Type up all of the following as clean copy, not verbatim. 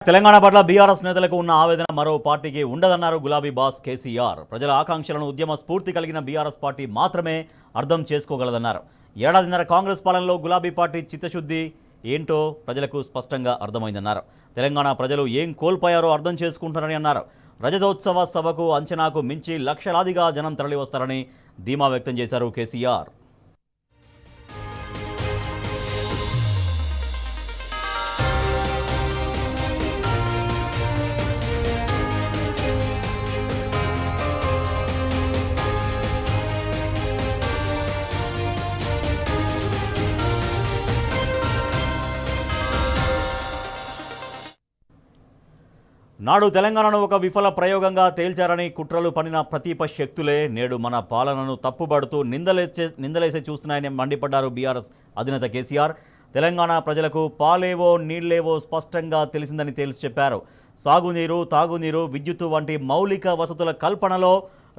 తెలంగాణ పట్ల బీఆర్ఎస్ నేతలకు ఉన్న ఆవేదన మరో పార్టీకి ఉండదన్నారు గులాబీ బాస్ కేసీఆర్. ప్రజల ఆకాంక్షలను ఉద్యమ స్ఫూర్తి కలిగిన బీఆర్ఎస్ పార్టీ మాత్రమే అర్థం చేసుకోగలదన్నారు. ఏడాదిన్నర కాంగ్రెస్ పాలనలో గులాబీ పార్టీ చిత్తశుద్ధి ఏంటో ప్రజలకు స్పష్టంగా అర్థమైందన్నారు. తెలంగాణ ప్రజలు ఏం కోల్పోయారో అర్థం చేసుకుంటారని అన్నారు. రజతోత్సవ సభకు అంచనాకు మించి లక్షలాదిగా జనం తరలివస్తారని ధీమా వ్యక్తం చేశారు కేసీఆర్. నాడు తెలంగాణను ఒక విఫల ప్రయోగంగా తేల్చారని కుట్రలు పనిన ప్రతిపక్ష శక్తులే నేడు మన పాలనను తప్పుబడుతూ నిందలేసే చూస్తున్నాయని మండిపడ్డారు బీఆర్ఎస్ అధినేత కేసీఆర్. తెలంగాణ ప్రజలకు పాలేవో నీళ్లేవో స్పష్టంగా తెలిసిందని తేల్చి చెప్పారు. సాగునీరు, తాగునీరు, విద్యుత్తు వంటి మౌలిక వసతుల కల్పనలో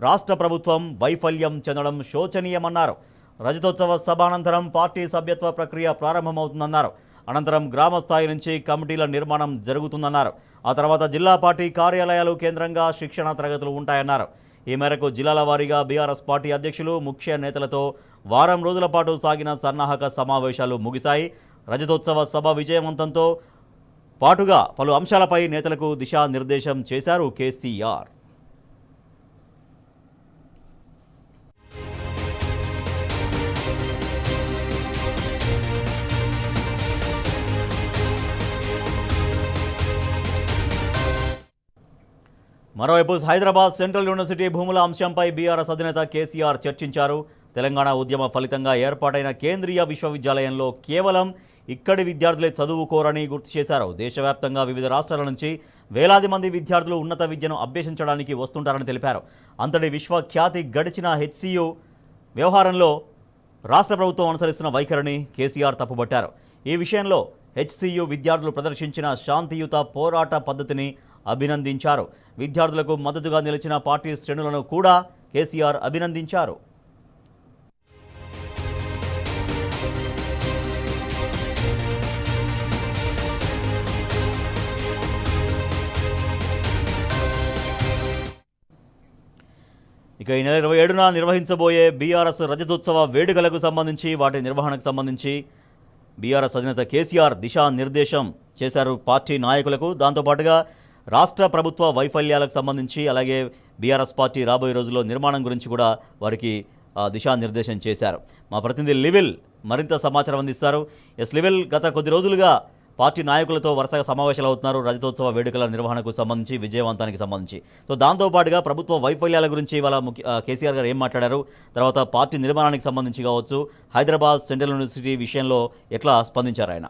రాష్ట్ర ప్రభుత్వం వైఫల్యం చెందడం శోచనీయమన్నారు. రజతోత్సవ సభ అనంతరం పార్టీ సభ్యత్వ ప్రక్రియ ప్రారంభమవుతుందన్నారు. అనంతరం గ్రామ స్థాయి నుంచి కమిటీల నిర్మాణం జరుగుతుందన్నారు. ఆ తర్వాత జిల్లా పార్టీ కార్యాలయాలు కేంద్రంగా శిక్షణ తరగతులు ఉంటాయన్నారు. ఈ మేరకు జిల్లాల వారీగా బీఆర్ఎస్ పార్టీ అధ్యక్షులు, ముఖ్య నేతలతో వారం రోజుల పాటు సాగిన సన్నాహక సమావేశాలు ముగిశాయి. రజతోత్సవ సభ విజయవంతంతో పాటుగా పలు అంశాలపై నేతలకు దిశానిర్దేశం చేశారు కేసీఆర్. మరోవైపు హైదరాబాద్ సెంట్రల్ యూనివర్సిటీ భూముల అంశంపై బీఆర్ఎస్ అధినేత కేసీఆర్ చర్చించారు. తెలంగాణ ఉద్యమ ఫలితంగా ఏర్పాటైన కేంద్రీయ విశ్వవిద్యాలయంలో కేవలం ఇక్కడి విద్యార్థులే చదువుకోరని గుర్తు చేశారు. దేశవ్యాప్తంగా వివిధ రాష్ట్రాల నుంచి వేలాది మంది విద్యార్థులు ఉన్నత విద్యను అభ్యసించడానికి వస్తుంటారని తెలిపారు. అంతటి విశ్వఖ్యాతి గడిచిన హెచ్సియు వ్యవహారంలో రాష్ట్ర ప్రభుత్వం అనుసరిస్తున్న వైఖరిని కేసీఆర్ తప్పుబట్టారు. ఈ విషయంలో హెచ్సియు విద్యార్థులు ప్రదర్శించిన శాంతియుత పోరాట పద్ధతిని అభినందించారు. విద్యార్థులకు మద్దతుగా నిలిచిన పార్టీ శ్రేణులను కూడా కేసీఆర్ అభినందించారు. ఇక ఈ నెల 27న నిర్వహించబోయే బీఆర్ఎస్ రజతోత్సవ వేడుకలకు సంబంధించి వాటి నిర్వహణకు సంబంధించి బీఆర్ఎస్ అధినేత కేసీఆర్ దిశానిర్దేశం చేశారు పార్టీ నాయకులకు. దాంతోపాటుగా రాష్ట్ర ప్రభుత్వ వైఫల్యాలకు సంబంధించి అలాగే బీఆర్ఎస్ పార్టీ రాబోయే రోజుల్లో నిర్మాణం గురించి కూడా వారికి దిశానిర్దేశం చేశారు. మా ప్రతినిధి లివిల్ మరింత సమాచారం అందిస్తారు. లివిల్, గత కొద్ది రోజులుగా పార్టీ నాయకులతో వరుసగా సమావేశాలు అవుతున్నారు రజతోత్సవ వేడుకల నిర్వహణకు సంబంధించి, విజయవంతానికి సంబంధించి. సో దాంతోపాటుగా ప్రభుత్వ వైఫల్యాల గురించి ఇవాళ కేసీఆర్ గారు ఏం మాట్లాడారు, తర్వాత పార్టీ నిర్మాణానికి సంబంధించి కావచ్చు, హైదరాబాద్ సెంట్రల్ యూనివర్సిటీ విషయంలో ఎట్లా స్పందించారు ఆయన?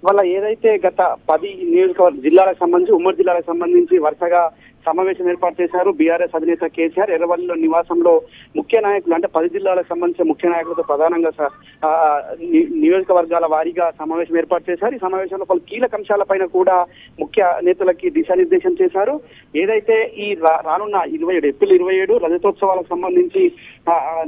వాళ్ళ ఏదైతే గత 10 నియోజకవర్గ జిల్లాలకు సంబంధించి, ఉమ్మడి జిల్లాలకు సంబంధించి వరుసగా సమావేశం ఏర్పాటు చేశారు బీఆర్ఎస్ అధినేత కేసీఆర్. ఎర్రవల్లిలో నివాసంలో ముఖ్య నాయకులు అంటే 10 జిల్లాలకు సంబంధించిన ముఖ్య నాయకులతో ప్రధానంగా నియోజకవర్గాల వారీగా సమావేశం ఏర్పాటు చేశారు. ఈ సమావేశంలో పలు కీలక అంశాలపైన కూడా ముఖ్య నేతలకి దిశానిర్దేశం చేశారు. ఏదైతే ఈ రానున్న ఏప్రిల్ 27 రజతోత్సవాలకు సంబంధించి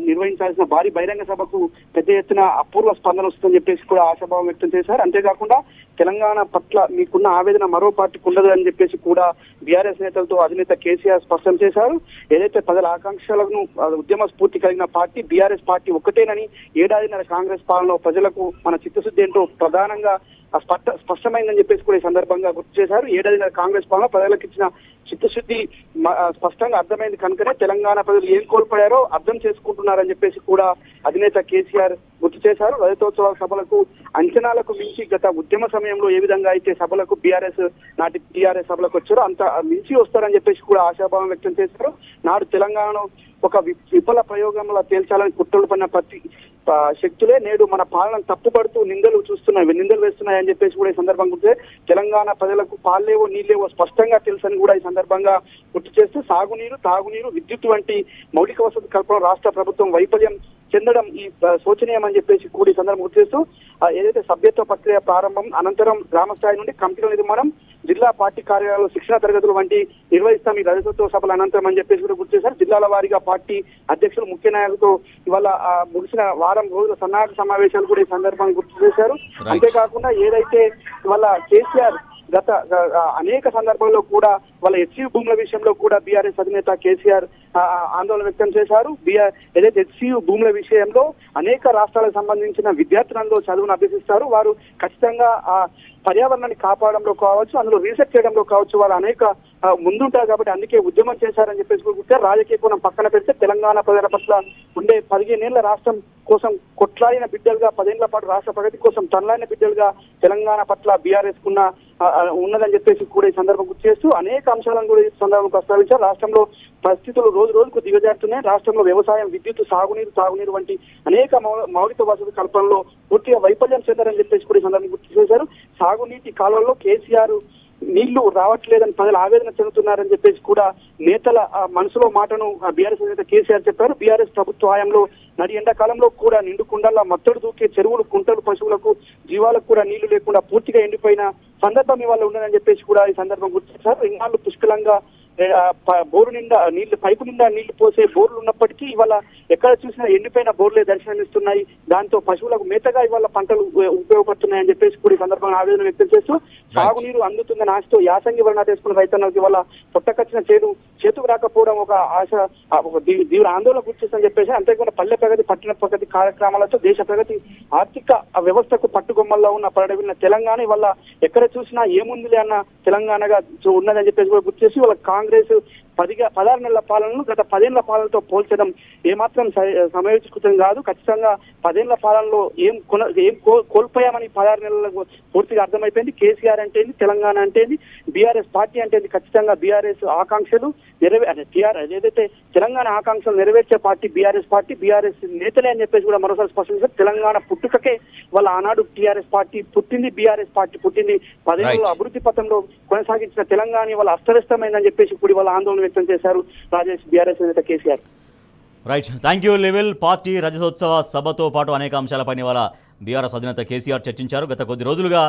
నిర్వహించాల్సిన భారీ బహిరంగ సభకు పెద్ద ఎత్తున అపూర్వ స్పందన వస్తుందని చెప్పేసి కూడా ఆశాభావం వ్యక్తం చేశారు. అంతేకాకుండా తెలంగాణ పట్ల మీకున్న ఆవేదన మరో పార్టీకి ఉండదు అని చెప్పేసి కూడా బీఆర్ఎస్ నేతలతో అధినేత కేసీఆర్ స్పష్టం చేశారు. ఏదైతే ప్రజల ఆకాంక్షలను ఉద్యమ స్ఫూర్తి కలిగిన పార్టీ బీఆర్ఎస్ పార్టీ ఒక్కటేనని, ఏడాదిన్నర కాంగ్రెస్ పాలనలో ప్రజలకు మన చిత్తశుద్ధి ఏంటో ప్రధానంగా స్పష్టమైందని చెప్పేసి కూడా ఈ సందర్భంగా గుర్తు చేశారు. ఏడాదిన్నర కాంగ్రెస్ పాలన ప్రజలకు ఇచ్చిన చిత్తశుద్ధి స్పష్టంగా అర్థమైంది కనుకనే తెలంగాణ ప్రజలు ఏం కోల్పోయారో అర్థం చేసుకుంటున్నారని చెప్పేసి కూడా అధినేత కేసీఆర్ గుర్తు చేశారు. రజతోత్సవ సభలకు అంచనాలకు మించి గత ఉద్యమ సమయంలో ఏ విధంగా అయితే సభలకు నాటి టీఆర్ఎస్ సభలకు వచ్చారో అంత మించి వస్తారని చెప్పేసి కూడా ఆశాభావం వ్యక్తం చేశారు. నాడు తెలంగాణలో ఒక విఫల ప్రయోగంలో తేల్చాలని కుట్రలు పడిన ప్రతి శక్తులే నేడు మన పాలన తప్పుపడుతూ నిందలు వేస్తున్నాయని చెప్పేసి కూడా ఈ సందర్భంగా తెలంగాణ ప్రజలకు పాలేవో నీళ్ళేవో స్పష్టంగా తెలుసని కూడా ఈ సందర్భంగా గుర్తు చేస్తూ సాగునీరు, తాగునీరు, విద్యుత్ వంటి మౌలిక వసతి కల్పన రాష్ట్ర ప్రభుత్వం వైఫల్యం చెందడం ఈ శోచనీయమని చెప్పేసి కూడా ఈ సందర్భం గుర్తు చేస్తూ ఏదైతే సభ్యత్వ ప్రక్రియ ప్రారంభం అనంతరం గ్రామ స్థాయి నుండి కమిటీల నిర్మాణం, జిల్లా పార్టీ కార్యాలయాల్లో శిక్షణ తరగతులు వంటి నిర్వహిస్తాం ఈ రజతోత్సవ సభల అనంతరం అని చెప్పేసి కూడా గుర్తు చేశారు. జిల్లాల వారీగా పార్టీ అధ్యక్షులు ముఖ్య నాయకులతో ఇవాళ ముగిసిన వారం రోజుల సన్నాహక సమావేశాలు కూడా ఈ సందర్భంగా గుర్తు చేశారు. అంతేకాకుండా ఏదైతే ఇవాళ కేసీఆర్ గత అనేక సందర్భాల్లో కూడా వాళ్ళ హెచ్సియు భూముల విషయంలో కూడా బీఆర్ఎస్ అధినేత కేసీఆర్ ఆందోళన వ్యక్తం చేశారు. ఏదైతే హెచ్సియు భూముల విషయంలో అనేక రాష్ట్రాలకు సంబంధించిన విద్యార్థులందరూ చదువును అభ్యసిస్తారు. వారు ఖచ్చితంగా ఆ పర్యావరణాన్ని కాపాడంలో కావచ్చు, అందులో రీసెర్చ్ చేయడంలో కావచ్చు, వారు అనేక ముందుంటారు కాబట్టి అందుకే ఉద్యమం చేశారని చెప్పేసి కూడా రాజకీయ కోణం పక్కన పెడితే తెలంగాణ ప్రజల పట్ల ఉండే 15 ఏళ్ల రాష్ట్రం కోసం కొట్లాడిన బిడ్డలుగా 10 ఏళ్ల పాటు రాష్ట్ర ప్రగతి కోసం తనలాడిన బిడ్డలుగా తెలంగాణ పట్ల బీఆర్ఎస్ కున్న ఉన్నదని చెప్పేసి కూడా ఈ సందర్భం గుర్తు చేస్తూ అనేక అంశాలను కూడా ఈ సందర్భం ప్రస్తావించారు. రాష్ట్రంలో పరిస్థితులు రోజు రోజుకు దిగజారుతున్నాయి. రాష్ట్రంలో వ్యవసాయం, విద్యుత్, తాగునీరు వంటి అనేక మౌలిక వసతుల కల్పనలో పూర్తిగా వైఫల్యం చెందారని చెప్పేసి కూడా ఈ సందర్భం గుర్తు చేశారు. సాగునీటి కాలువల్లో కేసీఆర్ నీళ్లు రావట్లేదని ప్రజలు ఆవేదన చెందుతున్నారని చెప్పేసి కూడా నేతల మనసులో మాటను బీఆర్ఎస్ నేత కేసీఆర్ చెప్పారు. బీఆర్ఎస్ ప్రభుత్వ హయాంలో నడి ఎండాకాలంలో కూడా నిండు కుండల్లో మత్తడు దూకే చెరువులు, కుంటలు, పశువులకు, జీవాలకు కూడా నీళ్లు లేకుండా పూర్తిగా ఎండిపోయిన సందర్భం ఇవాళ ఉన్నదని చెప్పేసి కూడా ఈ సందర్భం గుర్తు చేశారు. ఇన్నాళ్ళు పుష్కలంగా బోరు నిండా నీళ్లు, పైపు నిండా నీళ్లు పోసే బోర్లు ఉన్నప్పటికీ ఇవాళ ఎక్కడ చూసినా ఎండిపోయిన బోర్లే దర్శనమిస్తున్నాయి. దాంతో పశువులకు మేతగా ఇవాళ పంటలు ఉపయోగపడుతున్నాయని చెప్పేసి కూడా ఈ సందర్భంగా ఆవేదన వ్యక్తం చేస్తూ సాగునీరు అందుతుందని ఆశతో యాసంగి వర్ణ చేసుకున్న రైతన్నలకు ఇవాళ పొట్టకచ్చిన చేతుకు రాకపోవడం ఒక ఆశ, తీవ్ర ఆందోళన గురి చేస్తుందని చెప్పేసి, అంతేకాకుండా పల్లె ప్రగతి, పట్టణ ప్రగతి కార్యక్రమాలతో దేశ ప్రగతి ఆర్థిక వ్యవస్థకు పట్టుగొమ్మల్లో ఉన్న పడవిన తెలంగాణ ఇవాళ ఎక్కడ చూసినా ఏముందిలే అన్న తెలంగాణగా ఉన్నదని చెప్పేసి కూడా గుర్తు చేసి వాళ్ళ కాంగ్రెస్ 16 నెలల పాలనను గత 10 ఏళ్ల పాలనతో పోల్చడం ఏమాత్రం సమయోచితం కాదు. ఖచ్చితంగా 10 ఏళ్ల పాలనలో ఏం కోల్పోయామని 16 నెలలకు పూర్తిగా అర్థమైపోయింది. కేసీఆర్ అంటే తెలంగాణ అంటే బీఆర్ఎస్ పార్టీ అంటే ఖచ్చితంగా బీఆర్ఎస్ ఆకాంక్షలు ఏదైతే తెలంగాణ ఆకాంక్షలు నెరవేర్చే పార్టీ బీఆర్ఎస్ నేతలే అని చెప్పేసి కూడా మరోసారి స్పష్టం చేశారు. తెలంగాణ పుట్టుకకే వాళ్ళ ఆనాడు టీఆర్ఎస్ పార్టీ పుట్టింది, బీఆర్ఎస్ పార్టీ పుట్టింది. 10 ఏళ్ల అభివృద్ధి పథంలో కొనసాగించిన తెలంగాణ వాళ్ళ అస్తవ్యస్తమైందని చెప్పేసి ఇప్పుడు వాళ్ళ ఆందోళన వ్యక్తం చేశారు రాజేష్, బీఆర్ఎస్ నేత KCR. Right, thank you level. Party రజతోత్సవ సభతో పాటు అనేక అంశాలపైన ఇవాళ బీఆర్ఎస్ అధినేత కేసీఆర్ చర్చించారు. గత కొద్ది రోజులుగా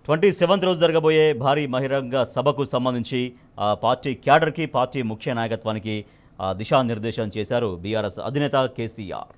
27th రోజు జరగబోయే భారీ బహిరంగ సభకు సంబంధించి పార్టీ క్యాడర్కి, పార్టీ ముఖ్య నాయకత్వానికి దిశానిర్దేశం చేశారు బీఆర్ఎస్ అధినేత కేసీఆర్.